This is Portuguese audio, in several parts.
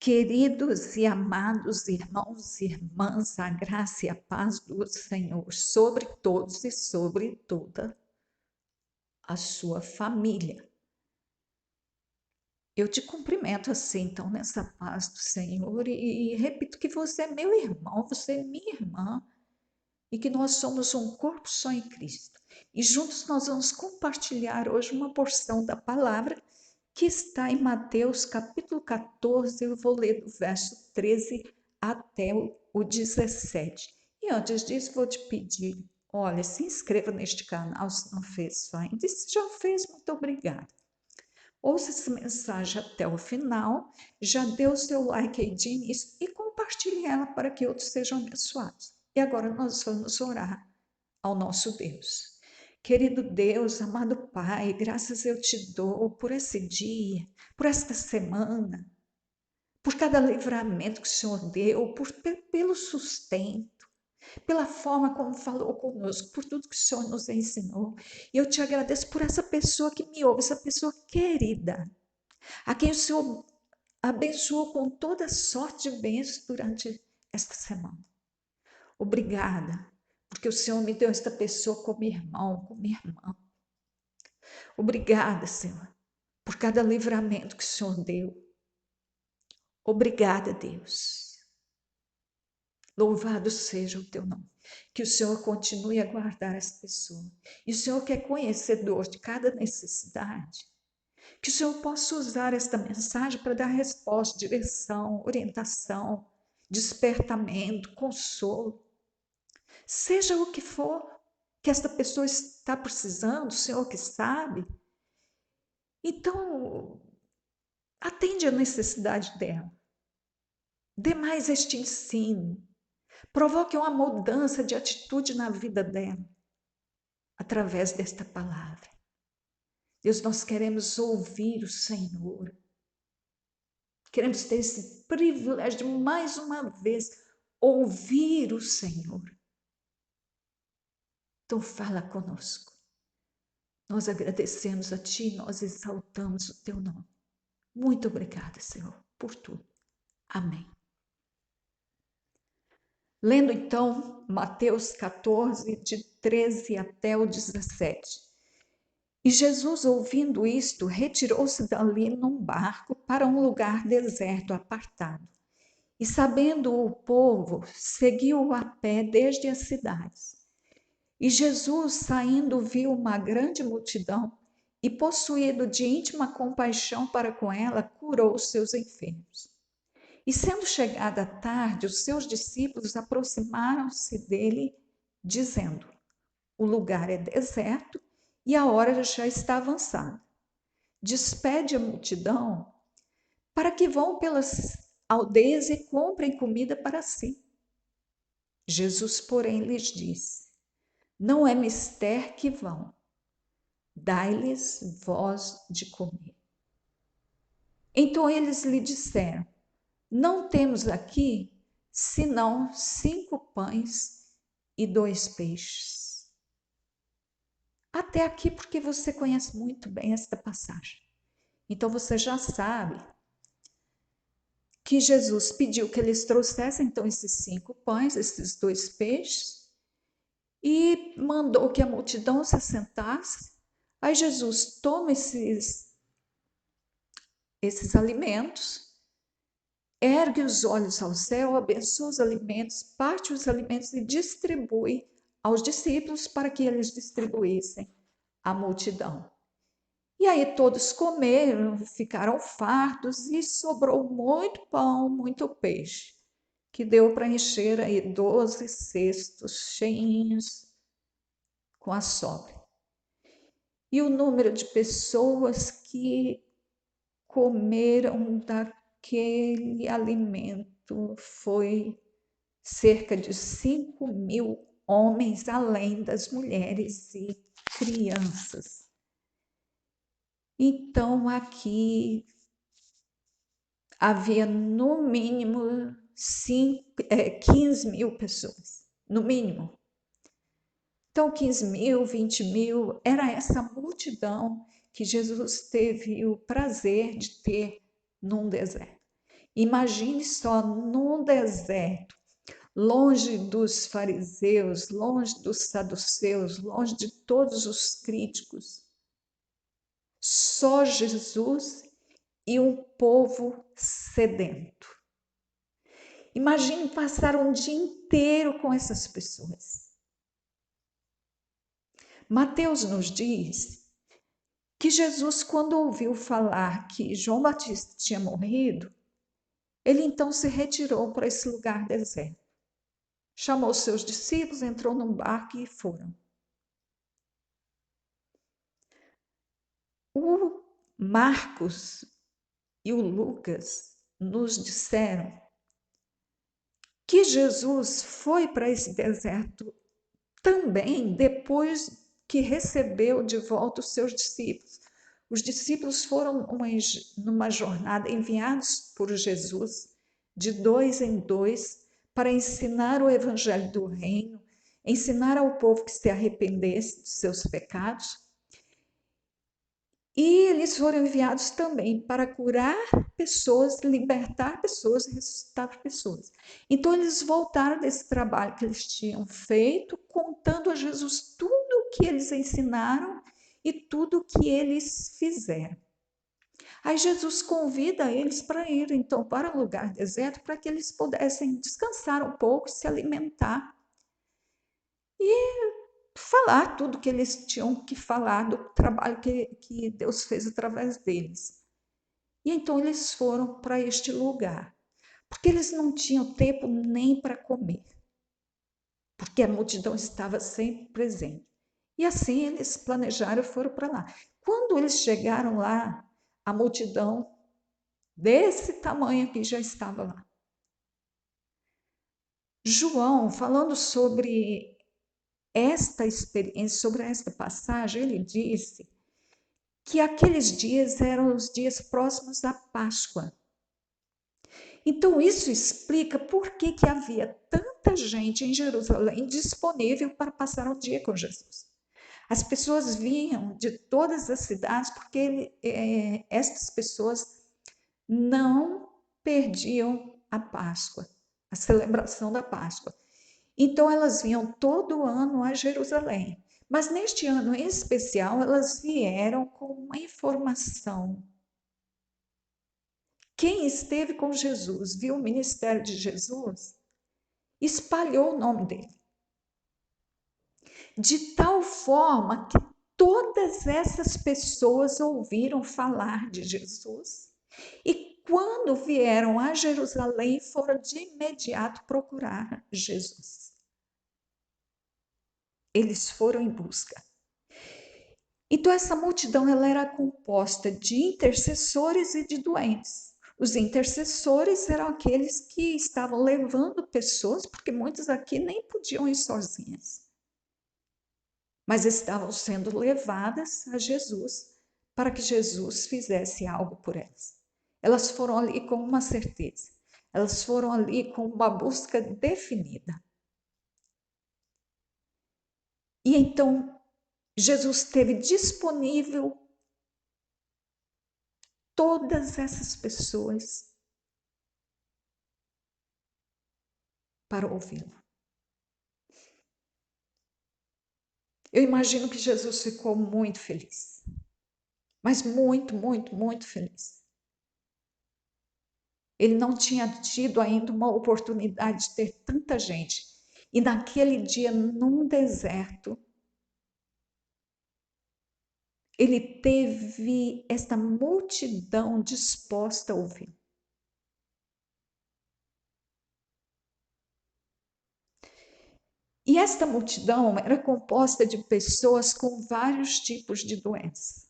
Queridos e amados irmãos e irmãs, a graça e a paz do Senhor sobre todos e sobre toda a sua família. Eu te cumprimento assim, então, nessa paz do Senhor e repito que você é meu irmão, você é minha irmã e que nós somos um corpo só em Cristo. E juntos nós vamos compartilhar hoje uma porção da palavra que está em Mateus capítulo 14, eu vou ler do verso 13 até o 17. E antes disso, vou te pedir, olha, se inscreva neste canal se não fez isso ainda, e se já fez, muito obrigada. Ouça essa mensagem até o final, já dê o seu like aí de início e compartilhe ela para que outros sejam abençoados. E agora nós vamos orar ao nosso Deus. Querido Deus, amado Pai, graças eu te dou por esse dia, por esta semana, por cada livramento que o Senhor deu, pelo sustento, pela forma como falou conosco, por tudo que o Senhor nos ensinou. E eu te agradeço por essa pessoa que me ouve, essa pessoa querida, a quem o Senhor abençoou com toda sorte de bênçãos durante esta semana. Obrigada, porque o Senhor me deu esta pessoa como irmão, como irmã. Obrigada, Senhor, por cada livramento que o Senhor deu. Obrigada, Deus. Louvado seja o teu nome. Que o Senhor continue a guardar essa pessoa. E o Senhor que é conhecedor de cada necessidade, que o Senhor possa usar esta mensagem para dar resposta, direção, orientação, despertamento, consolo. Seja o que for que esta pessoa está precisando, o Senhor que sabe. Então, atende a necessidade dela. Dê mais este ensino. Provoque uma mudança de atitude na vida dela, através desta palavra. Deus, nós queremos ouvir o Senhor. Queremos ter esse privilégio de, mais uma vez, ouvir o Senhor. Então, fala conosco. Nós agradecemos a Ti, nós exaltamos o Teu nome. Muito obrigada, Senhor, por tudo. Amém. Lendo então Mateus 14, de 13 até o 17. E Jesus, ouvindo isto, retirou-se dali num barco para um lugar deserto, apartado. E sabendo o povo, seguiu-o a pé desde as cidades. E Jesus, saindo, viu uma grande multidão e, possuído de íntima compaixão para com ela, curou os seus enfermos. E sendo chegada a tarde, os seus discípulos aproximaram-se dele, dizendo: o lugar é deserto e a hora já está avançada. Despede a multidão para que vão pelas aldeias e comprem comida para si. Jesus, porém, lhes disse: não é mister que vão, dai-lhes vós de comer. Então eles lhe disseram: não temos aqui senão 5 pães e 2 peixes. Até aqui, porque você conhece muito bem esta passagem. Então você já sabe que Jesus pediu que eles trouxessem então esses 5 pães, esses 2 peixes, e mandou que a multidão se assentasse. Aí Jesus toma esses alimentos, ergue os olhos ao céu, abençoa os alimentos, parte os alimentos e distribui aos discípulos para que eles distribuíssem à multidão. E aí todos comeram, ficaram fartos e sobrou muito pão, muito peixe, que deu para encher aí 12 cestos cheinhos com a sobra. E o número de pessoas que comeram daquele alimento foi cerca de 5.000 homens, além das mulheres e crianças. Então, aqui havia no mínimo 15.000 pessoas, no mínimo. Então, 15.000, 20.000, era essa multidão que Jesus teve o prazer de ter num deserto. Imagine só num deserto, longe dos fariseus, longe dos saduceus, longe de todos os críticos. Só Jesus e um povo sedento. Imagine passar um dia inteiro com essas pessoas. Mateus nos diz que Jesus, quando ouviu falar que João Batista tinha morrido, ele então se retirou para esse lugar deserto. Chamou seus discípulos, entrou num barco e foram. O Marcos e o Lucas nos disseram que Jesus foi para esse deserto também depois que recebeu de volta os seus discípulos. Os discípulos foram numa jornada enviados por Jesus de 2 em 2 para ensinar o evangelho do reino, ensinar ao povo que se arrependesse dos seus pecados. E eles foram enviados também para curar pessoas, libertar pessoas, ressuscitar pessoas. Então eles voltaram desse trabalho que eles tinham feito, contando a Jesus tudo o que eles ensinaram e tudo o que eles fizeram. Aí Jesus convida eles para ir então para um lugar deserto para que eles pudessem descansar um pouco, se alimentar e falar tudo que eles tinham que falar do trabalho que Deus fez através deles. E então eles foram para este lugar, porque eles não tinham tempo nem para comer, porque a multidão estava sempre presente. E assim eles planejaram e foram para lá. Quando eles chegaram lá, a multidão desse tamanho aqui já estava lá. João, falando sobre esta experiência, sobre esta passagem, ele disse que aqueles dias eram os dias próximos da Páscoa. Então, isso explica por que havia tanta gente em Jerusalém disponível para passar um dia com Jesus. As pessoas vinham de todas as cidades porque estas pessoas não perdiam a Páscoa, a celebração da Páscoa. Então, elas vinham todo ano a Jerusalém. Mas neste ano em especial, elas vieram com uma informação. Quem esteve com Jesus, viu o ministério de Jesus, espalhou o nome dele. De tal forma que todas essas pessoas ouviram falar de Jesus e quando vieram a Jerusalém foram de imediato procurar Jesus. Eles foram em busca. Então essa multidão ela era composta de intercessores e de doentes. Os intercessores eram aqueles que estavam levando pessoas, porque muitas aqui nem podiam ir sozinhas, mas estavam sendo levadas a Jesus para que Jesus fizesse algo por elas. Elas foram ali com uma certeza, elas foram ali com uma busca definida. E então Jesus teve disponível todas essas pessoas para ouvi-lo. Eu imagino que Jesus ficou muito feliz, mas muito, muito, muito feliz. Ele não tinha tido ainda uma oportunidade de ter tanta gente. E naquele dia, num deserto, ele teve esta multidão disposta a ouvir. E esta multidão era composta de pessoas com vários tipos de doenças.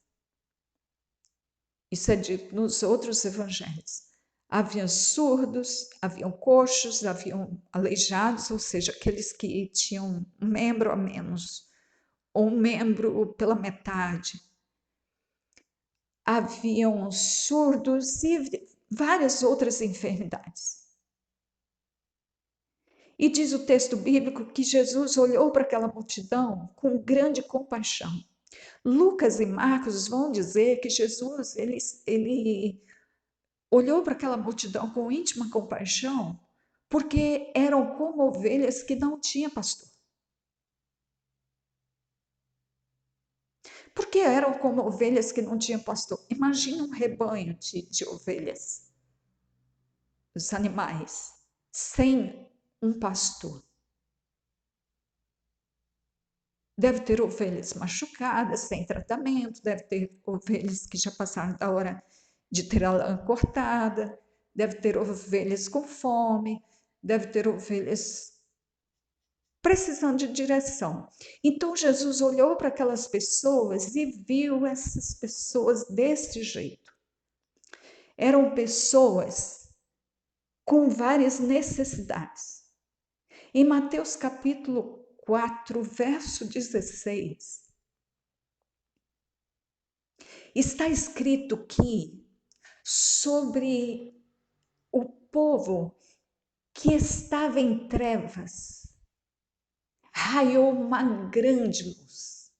Isso é dito nos outros evangelhos. Haviam surdos, haviam coxos, haviam aleijados, ou seja, aqueles que tinham um membro a menos, ou um membro pela metade. Haviam surdos e várias outras enfermidades. E diz o texto bíblico que Jesus olhou para aquela multidão com grande compaixão. Lucas e Marcos vão dizer que Jesus ele olhou para aquela multidão com íntima compaixão, porque eram como ovelhas que não tinham pastor. Porque eram como ovelhas que não tinham pastor. Imagina um rebanho de ovelhas, os animais, sem um pastor. Deve ter ovelhas machucadas, sem tratamento, deve ter ovelhas que já passaram da hora de ter a lã cortada, deve ter ovelhas com fome, deve ter ovelhas precisando de direção. Então Jesus olhou para aquelas pessoas e viu essas pessoas desse jeito. Eram pessoas com várias necessidades. Em Mateus capítulo 4, verso 16, está escrito que sobre o povo que estava em trevas, raiou uma grande luz.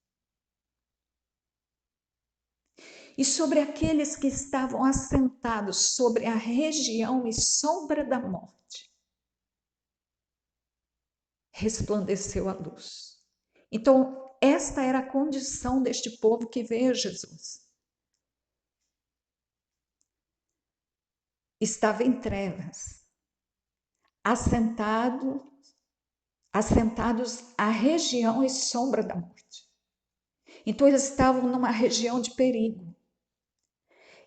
E sobre aqueles que estavam assentados sobre a região e sombra da morte, resplandeceu a luz. Então, esta era a condição deste povo que veio a Jesus. Estava em trevas, assentados à região e sombra da morte. Então, eles estavam numa região de perigo.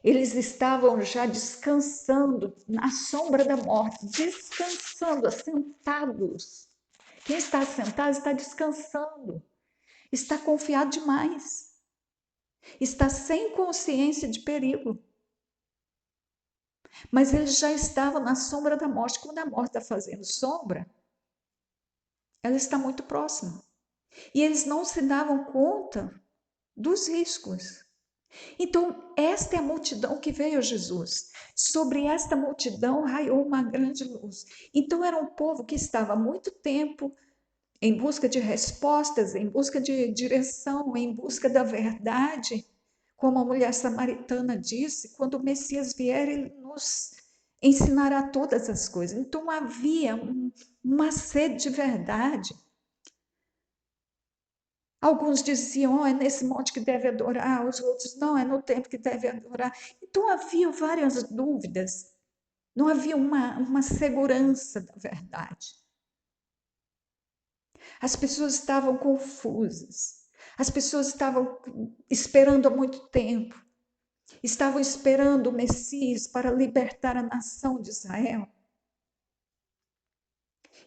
Eles estavam já descansando na sombra da morte, descansando, assentados. Quem está assentado está descansando, está confiado demais, está sem consciência de perigo. Mas eles já estavam na sombra da morte. Quando a morte está fazendo sombra, ela está muito próxima. E eles não se davam conta dos riscos. Então, esta é a multidão que veio a Jesus. Sobre esta multidão raiou uma grande luz. Então, era um povo que estava há muito tempo em busca de respostas, em busca de direção, em busca da verdade. Como a mulher samaritana disse, quando o Messias vier, ele nos ensinará todas as coisas. Então, havia uma sede de verdade. Alguns diziam, oh, é nesse monte que deve adorar, os outros, não, é no templo que deve adorar. Então havia várias dúvidas, não havia uma segurança da verdade. As pessoas estavam confusas, as pessoas estavam esperando há muito tempo, estavam esperando o Messias para libertar a nação de Israel.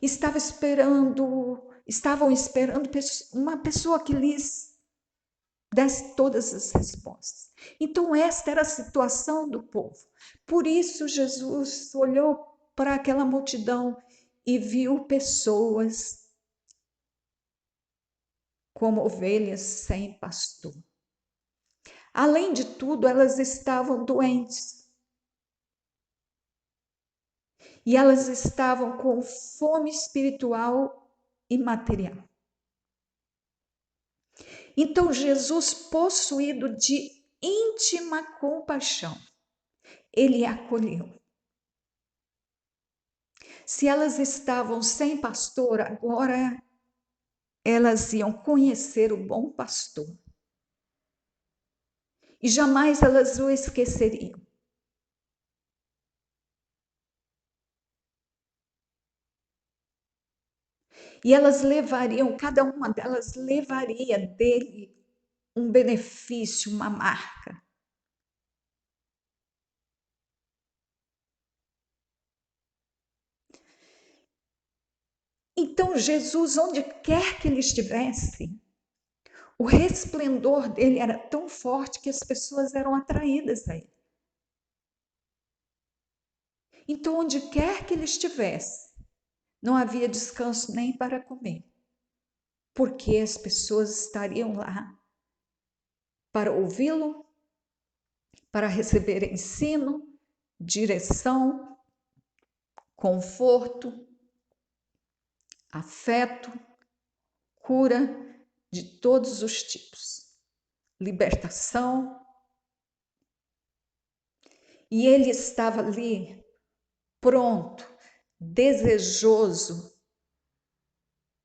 Estavam esperando uma pessoa que lhes desse todas as respostas. Então, esta era a situação do povo. Por isso, Jesus olhou para aquela multidão e viu pessoas como ovelhas sem pastor. Além de tudo, elas estavam doentes. E elas estavam com fome espiritual e material. Então, Jesus, possuído de íntima compaixão, ele acolheu. Se elas estavam sem pastor, agora elas iam conhecer o bom pastor. E jamais elas o esqueceriam. E elas levariam, cada uma delas levaria dele um benefício, uma marca. Então, Jesus, onde quer que ele estivesse, o resplendor dele era tão forte que as pessoas eram atraídas a ele. Então, onde quer que ele estivesse, não havia descanso nem para comer, porque as pessoas estariam lá para ouvi-lo, para receber ensino, direção, conforto, afeto, cura de todos os tipos, libertação. E ele estava ali, pronto, desejoso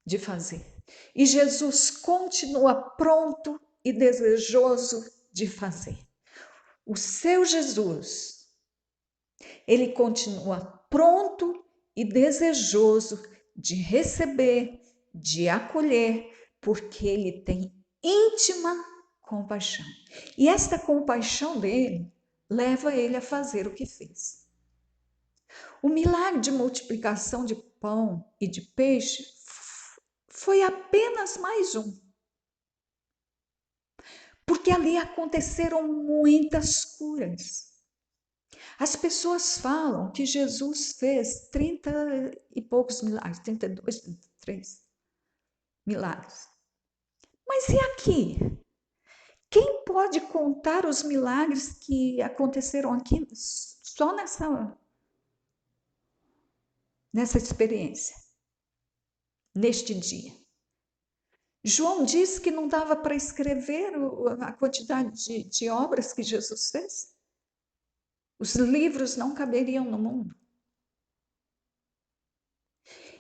de fazer. E Jesus continua pronto e desejoso de fazer. O seu Jesus, ele continua pronto e desejoso de receber, de acolher, porque ele tem íntima compaixão. E esta compaixão dele leva ele a fazer o que fez. O milagre de multiplicação de pão e de peixe foi apenas mais um. Porque ali aconteceram muitas curas. As pessoas falam que Jesus fez 30 e poucos milagres, 32, 33 milagres. Mas e aqui? Quem pode contar os milagres que aconteceram aqui só nessa experiência, neste dia? João disse que não dava para escrever a quantidade de obras que Jesus fez. Os livros não caberiam no mundo.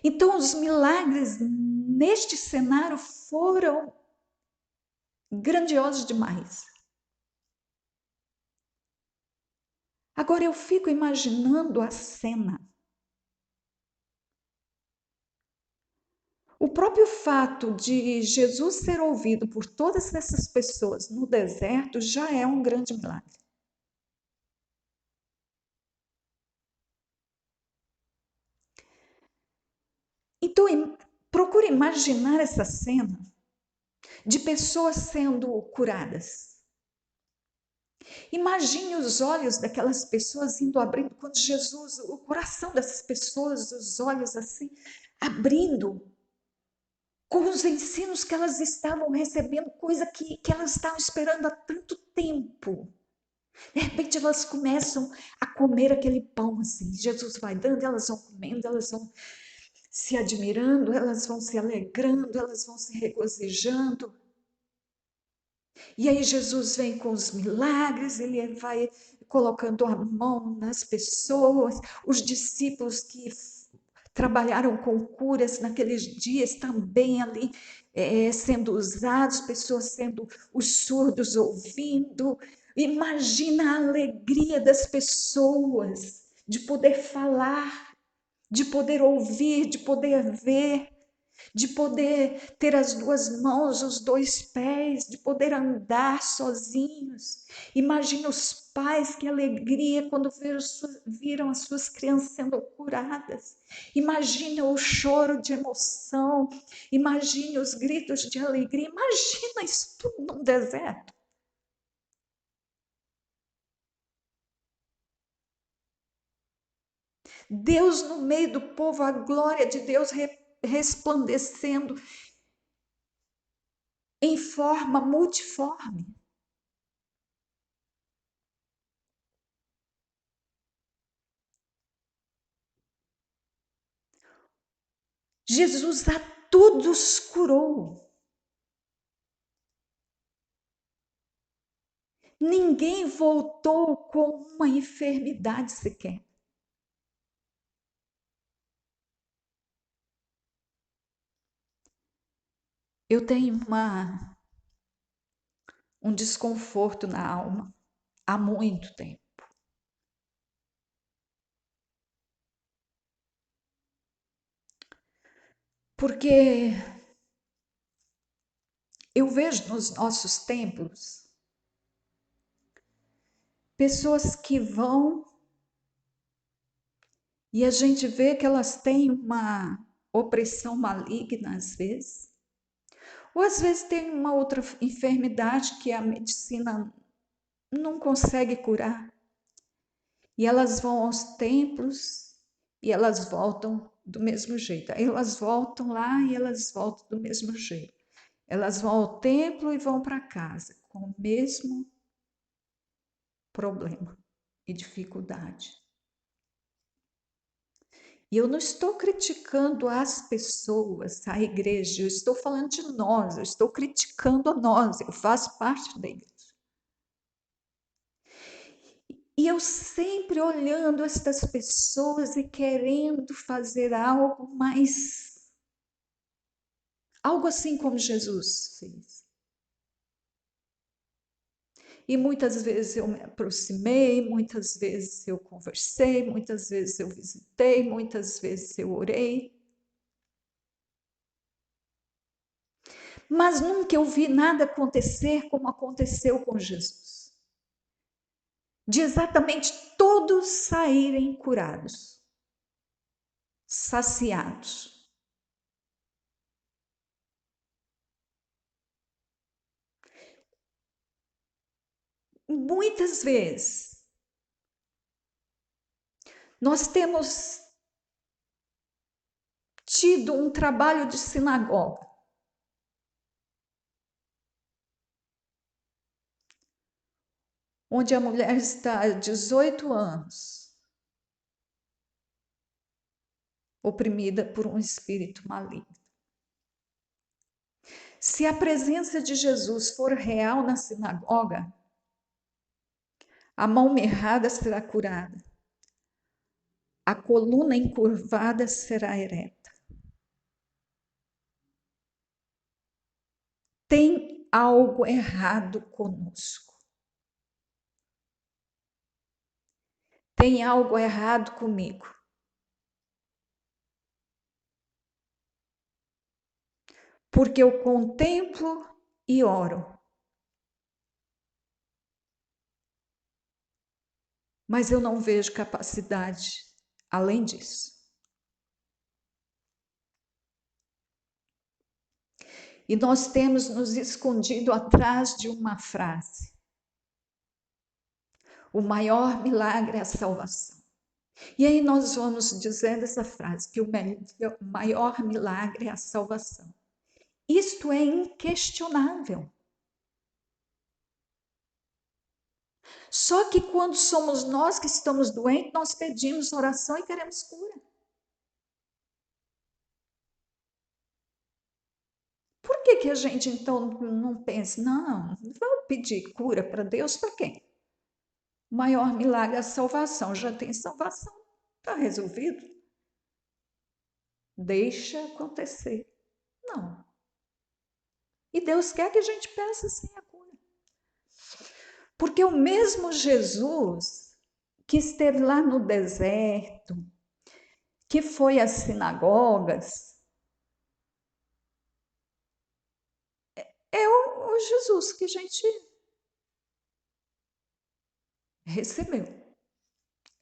Então, os milagres neste cenário foram grandiosos demais. Agora eu fico imaginando a cena. O próprio fato de Jesus ser ouvido por todas essas pessoas no deserto já é um grande milagre. Então, procure imaginar essa cena de pessoas sendo curadas. Imagine os olhos daquelas pessoas indo abrindo, quando Jesus, o coração dessas pessoas, os olhos assim, abrindo, com os ensinos que elas estavam recebendo, coisa que elas estavam esperando há tanto tempo. De repente elas começam a comer aquele pão assim, Jesus vai dando, elas vão comendo, elas vão se admirando, elas vão se alegrando, elas vão se regozijando. E aí Jesus vem com os milagres, ele vai colocando a mão nas pessoas, os discípulos que trabalharam com curas naqueles dias também ali sendo usados, pessoas sendo os surdos ouvindo. Imagina a alegria das pessoas de poder falar, de poder ouvir, de poder ver, de poder ter as duas mãos, os dois pés, de poder andar sozinhos. Imagina os pais, que alegria quando viram as suas crianças sendo curadas. Imagina o choro de emoção, imagine os gritos de alegria, imagina isso tudo num deserto. Deus no meio do povo, a glória de Deus resplandecendo em forma multiforme. Jesus a todos curou. Ninguém voltou com uma enfermidade sequer. Eu tenho um desconforto na alma há muito tempo. Porque eu vejo nos nossos templos pessoas que vão e a gente vê que elas têm uma opressão maligna às vezes, ou às vezes tem uma outra enfermidade que a medicina não consegue curar. E elas vão aos templos e elas voltam do mesmo jeito. Aí elas voltam lá e elas voltam do mesmo jeito. Elas vão ao templo e vão para casa com o mesmo problema e dificuldade. E eu não estou criticando as pessoas, a igreja, eu estou falando de nós, eu estou criticando a nós, eu faço parte da igreja. E eu sempre olhando estas pessoas e querendo fazer algo mais, algo assim como Jesus fez. E muitas vezes eu me aproximei, muitas vezes eu conversei, muitas vezes eu visitei, muitas vezes eu orei. Mas nunca eu vi nada acontecer como aconteceu com Jesus. De exatamente todos saírem curados, saciados. Muitas vezes nós temos tido um trabalho de sinagoga, onde a mulher está há 18 anos, oprimida por um espírito maligno. Se a presença de Jesus for real na sinagoga, a mão mirrada será curada, a coluna encurvada será ereta. Tem algo errado conosco. Tem algo errado comigo. Porque eu contemplo e oro. Mas eu não vejo capacidade além disso. E nós temos nos escondido atrás de uma frase. O maior milagre é a salvação. E aí nós vamos dizendo essa frase, que o maior milagre é a salvação. Isto é inquestionável. Só que quando somos nós que estamos doentes, nós pedimos oração e queremos cura. Por que a gente então não pensa, não, vamos pedir cura para Deus para quê? O maior milagre é a salvação, já tem salvação, está resolvido. Deixa acontecer. Não. E Deus quer que a gente peça sem a cura. Porque o mesmo Jesus que esteve lá no deserto, que foi às sinagogas, é o Jesus que a gente recebeu.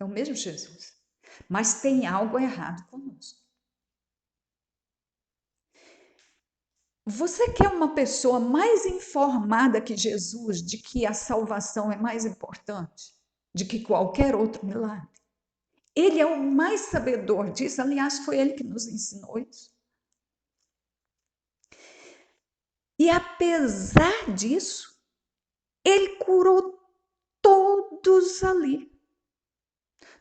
É o mesmo Jesus. Mas tem algo errado conosco. Você quer uma pessoa mais informada que Jesus de que a salvação é mais importante de que qualquer outro milagre? Ele é o mais sabedor disso, aliás, foi ele que nos ensinou isso. E apesar disso, ele curou todos ali.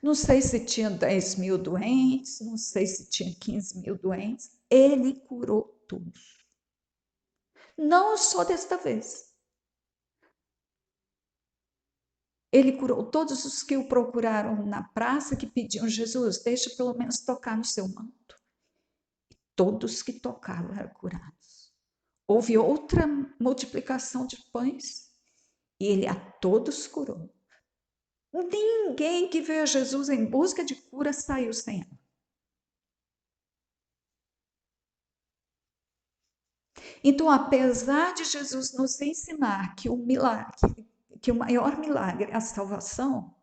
Não sei se tinha 10 mil doentes, não sei se tinha 15 mil doentes, ele curou todos. Não só desta vez. Ele curou todos os que o procuraram na praça, que pediam, Jesus, deixa pelo menos tocar no seu manto. Todos que tocaram eram curados. Houve outra multiplicação de pães e ele a todos curou. Ninguém que veio a Jesus em busca de cura saiu sem ela. Então, apesar de Jesus nos ensinar que o maior milagre é a salvação,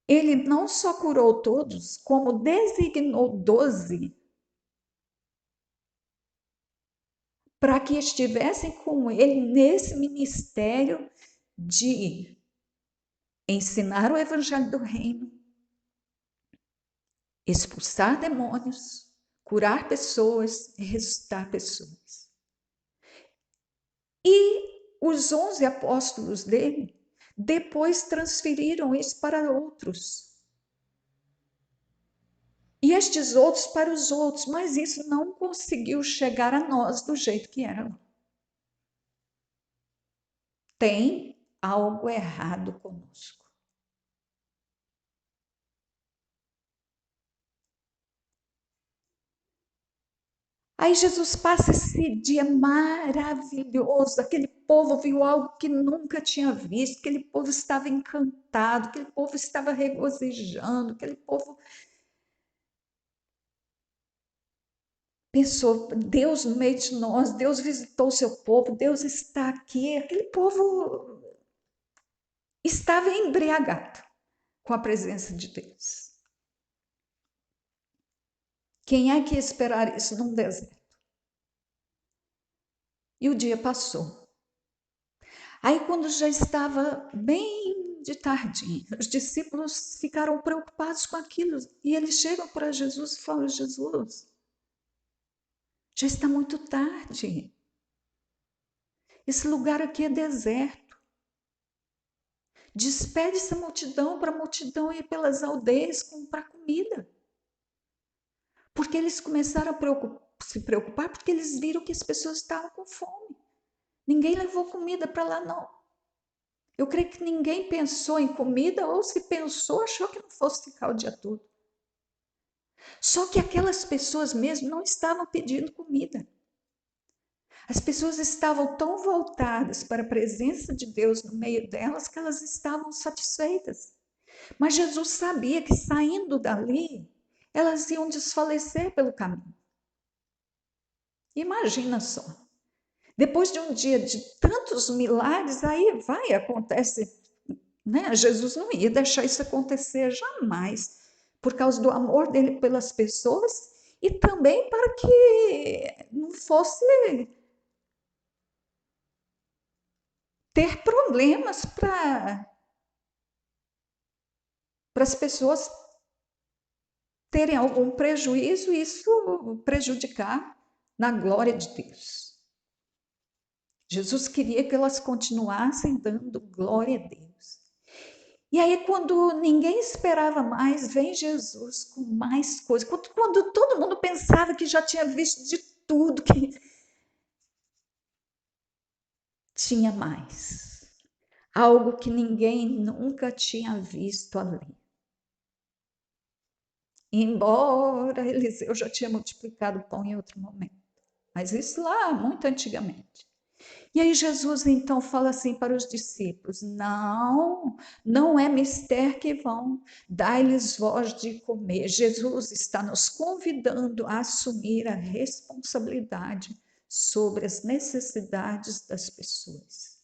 ele não só curou todos, como designou 12 para que estivessem com ele nesse ministério de ensinar o evangelho do reino, expulsar demônios, curar pessoas e ressuscitar pessoas. E os 11 apóstolos dele depois transferiram isso para outros. E estes outros para os outros, mas isso não conseguiu chegar a nós do jeito que era. Tem algo errado conosco. Aí Jesus passa esse dia maravilhoso, aquele povo viu algo que nunca tinha visto, aquele povo estava encantado, aquele povo estava regozijando, aquele povo pensou, Deus no meio de nós, Deus visitou o seu povo, Deus está aqui, aquele povo estava embriagado com a presença de Deus. Quem é que ia esperar isso num deserto? E o dia passou. Aí, quando já estava bem de tardinha, os discípulos ficaram preocupados com aquilo e eles chegam para Jesus e falam: Jesus, já está muito tarde. Esse lugar aqui é deserto. Despede essa multidão para a multidão ir pelas aldeias comprar comida. Porque eles começaram a se preocupar porque eles viram que as pessoas estavam com fome. Ninguém levou comida para lá, não. Eu creio que ninguém pensou em comida, ou se pensou, achou que não fosse ficar o dia todo. Só que aquelas pessoas mesmo não estavam pedindo comida. As pessoas estavam tão voltadas para a presença de Deus no meio delas que elas estavam satisfeitas. Mas Jesus sabia que saindo dali, elas iam desfalecer pelo caminho. Imagina só. Depois de um dia de tantos milagres, aí acontece, né? Jesus não ia deixar isso acontecer jamais, por causa do amor dele pelas pessoas e também para que não fosse ter problemas para as pessoas terem algum prejuízo e isso prejudicar na glória de Deus. Jesus queria que elas continuassem dando glória a Deus. E aí, quando ninguém esperava mais, vem Jesus com mais coisas. Quando todo mundo pensava que já tinha visto de tudo, que tinha mais. Algo que ninguém nunca tinha visto ali. Embora Eliseu já tinha multiplicado o pão em outro momento. Mas isso lá, muito antigamente. E aí Jesus então fala assim para os discípulos: não, não é mister que vão, dai-lhes voz de comer. Jesus está nos convidando a assumir a responsabilidade sobre as necessidades das pessoas.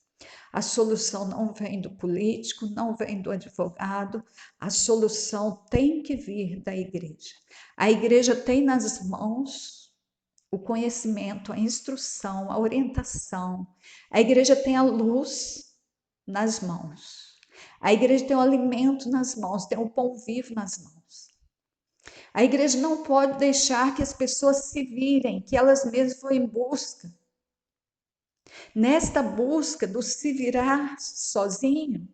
A solução não vem do político, não vem do advogado, a solução tem que vir da igreja. A igreja tem nas mãos o conhecimento, a instrução, a orientação. A igreja tem a luz nas mãos. A igreja tem o alimento nas mãos, tem o pão vivo nas mãos. A igreja não pode deixar que as pessoas se virem, que elas mesmas vão em busca. Nesta busca do se virar sozinho,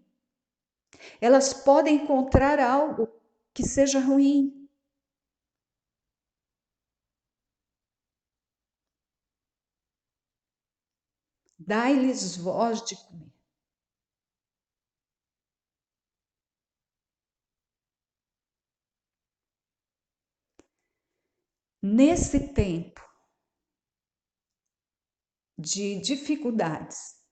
elas podem encontrar algo que seja ruim. Dai-lhes voz de comer. Nesse tempo de dificuldades,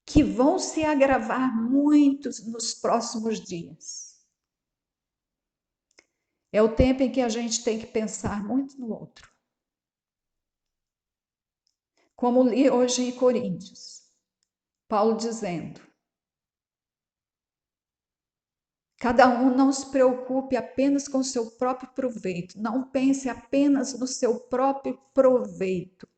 que vão se agravar muitos nos próximos dias. É o tempo em que a gente tem que pensar muito no outro. Como li hoje em Coríntios, Paulo dizendo: cada um não se preocupe apenas com o seu próprio proveito, não pense apenas no seu próprio proveito,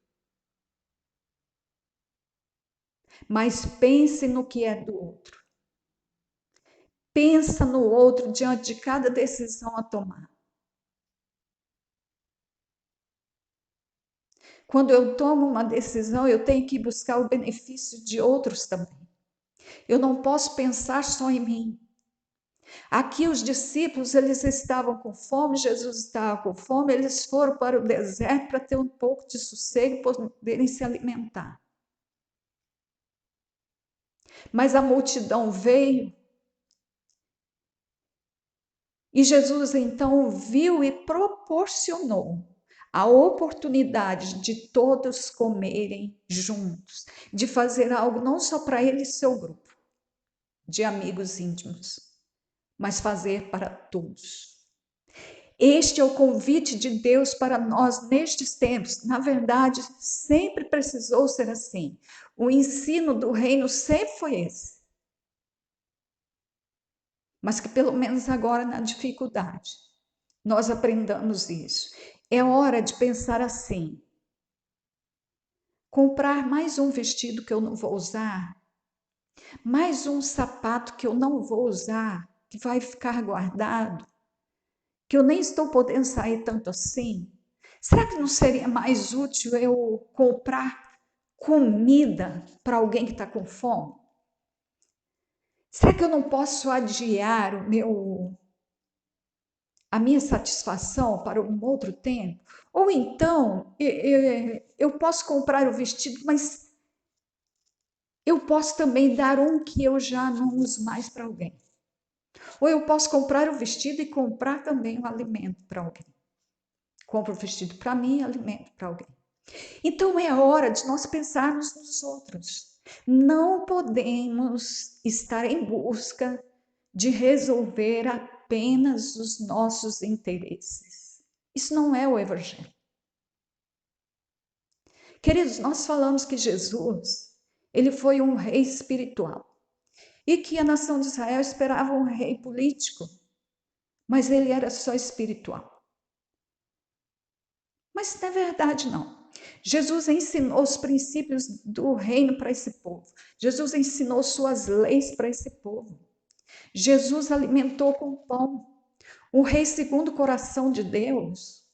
mas pense no que é do outro. Pensa no outro diante de cada decisão a tomar. Quando eu tomo uma decisão, eu tenho que buscar o benefício de outros também. Eu não posso pensar só em mim. Aqui os discípulos, eles estavam com fome, Jesus estava com fome, eles foram para o deserto para ter um pouco de sossego e poderem se alimentar. Mas a multidão veio e Jesus então viu e proporcionou a oportunidade de todos comerem juntos, de fazer algo não só para ele e seu grupo de amigos íntimos, mas fazer para todos. Este é o convite de Deus para nós nestes tempos. Na verdade, sempre precisou ser assim. O ensino do reino sempre foi esse. Mas que pelo menos agora na dificuldade, nós aprendamos isso. É hora de pensar assim: comprar mais um vestido que eu não vou usar, mais um sapato que eu não vou usar, que vai ficar guardado, que eu nem estou podendo sair tanto assim. Será que não seria mais útil eu comprar comida para alguém que está com fome? Será que eu não posso adiar a minha satisfação para um outro tempo? Ou então, eu posso comprar o vestido, mas eu posso também dar um que eu já não uso mais para alguém. Ou eu posso comprar o vestido e comprar também um alimento para alguém. Compro o vestido para mim e alimento para alguém. Então é hora de nós pensarmos nos outros. Não podemos estar em busca de resolver apenas os nossos interesses. Isso não é o Evangelho. Queridos, nós falamos que Jesus, ele foi um rei espiritual e que a nação de Israel esperava um rei político, mas ele era só espiritual. Mas na verdade não. Jesus ensinou os princípios do reino para esse povo. Jesus ensinou suas leis para esse povo. Jesus alimentou com pão. O rei segundo o coração de Deus.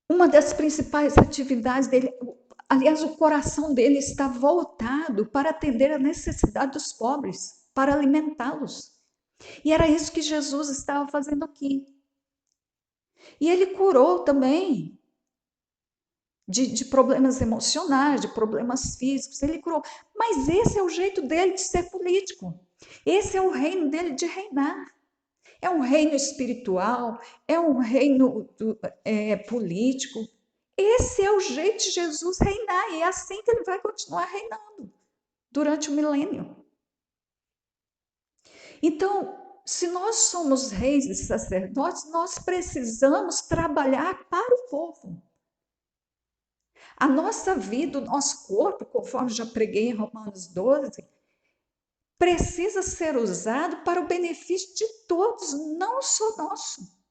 Uma das principais atividades dele, aliás, o coração dele está voltado para atender a necessidade dos pobres, para alimentá-los. E era isso que Jesus estava fazendo aqui. E ele curou também de problemas emocionais, de problemas físicos, ele curou. Mas esse é o jeito dele de ser político. Esse é o reino dele de reinar. É um reino espiritual, é um reino político. Esse é o jeito de Jesus reinar e é assim que ele vai continuar reinando durante o milênio. Então, se nós somos reis e sacerdotes, nós precisamos trabalhar para o povo. A nossa vida, o nosso corpo, conforme já preguei em Romanos 12, precisa ser usado para o benefício de todos, não só nosso.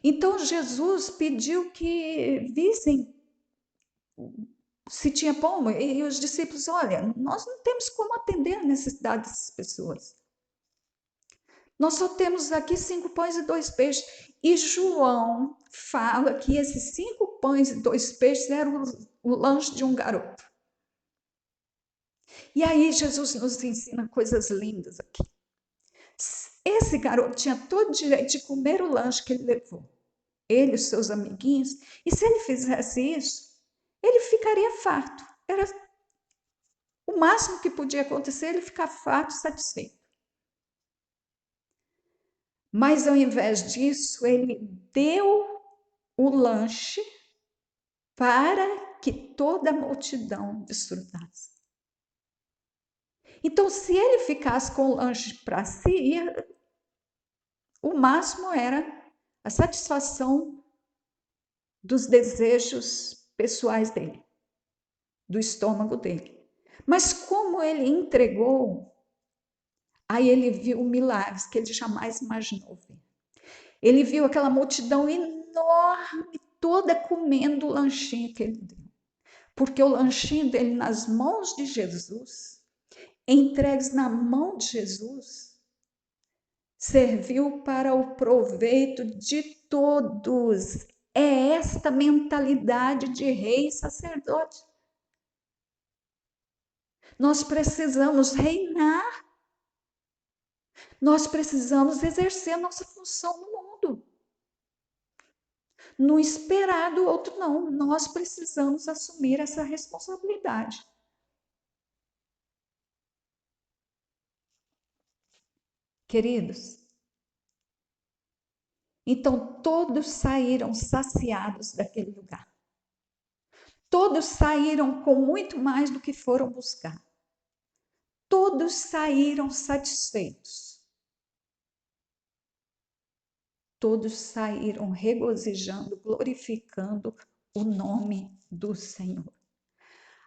Então Jesus pediu que vissem se tinha pão, e os discípulos, olha, nós não temos como atender a necessidade dessas pessoas. Nós só temos aqui 5 pães e 2 peixes. E João fala que esses 5 pães e 2 peixes eram o lanche de um garoto. E aí Jesus nos ensina coisas lindas aqui. Esse garoto tinha todo o direito de comer o lanche que ele levou. Ele e os seus amiguinhos. E se ele fizesse isso, ele ficaria farto. Era o máximo que podia acontecer, ele ficar farto e satisfeito. Mas ao invés disso, ele deu o lanche para que toda a multidão desfrutasse. Então, se ele ficasse com o lanche para si, o máximo era a satisfação dos desejos pessoais dele, do estômago dele. Mas como ele entregou, aí ele viu milagres que ele jamais imaginou ver. Ele viu aquela multidão enorme, toda comendo o lanchinho que ele deu. Porque o lanchinho dele nas mãos de Jesus, entregues na mão de Jesus, serviu para o proveito de todos. É esta mentalidade de rei e sacerdote. Nós precisamos reinar. Nós precisamos exercer a nossa função no mundo. não esperar do outro, não. Nós precisamos assumir essa responsabilidade. Queridos, então todos saíram saciados daquele lugar. Todos saíram com muito mais do que foram buscar. Todos saíram satisfeitos. Todos saíram regozijando, glorificando o nome do Senhor.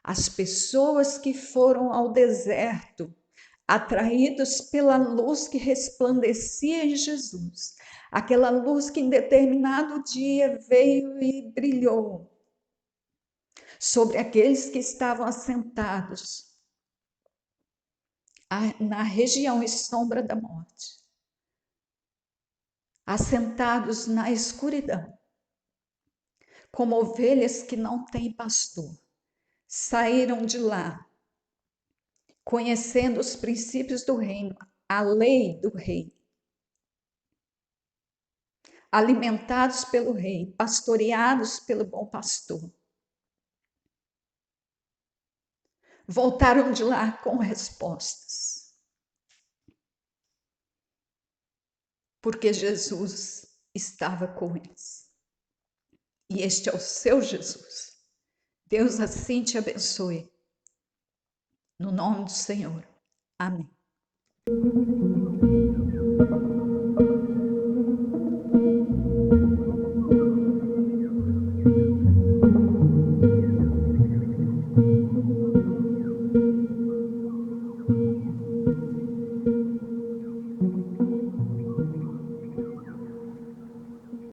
As pessoas que foram ao deserto, atraídos pela luz que resplandecia em Jesus, aquela luz que em determinado dia veio e brilhou sobre aqueles que estavam assentados na região e sombra da morte, assentados na escuridão, como ovelhas que não têm pastor, saíram de lá, conhecendo os princípios do reino, a lei do rei, alimentados pelo rei, pastoreados pelo bom pastor. Voltaram de lá com respostas. Porque Jesus estava com eles. E este é o seu Jesus. Deus assim te abençoe. No nome do Senhor. Amém.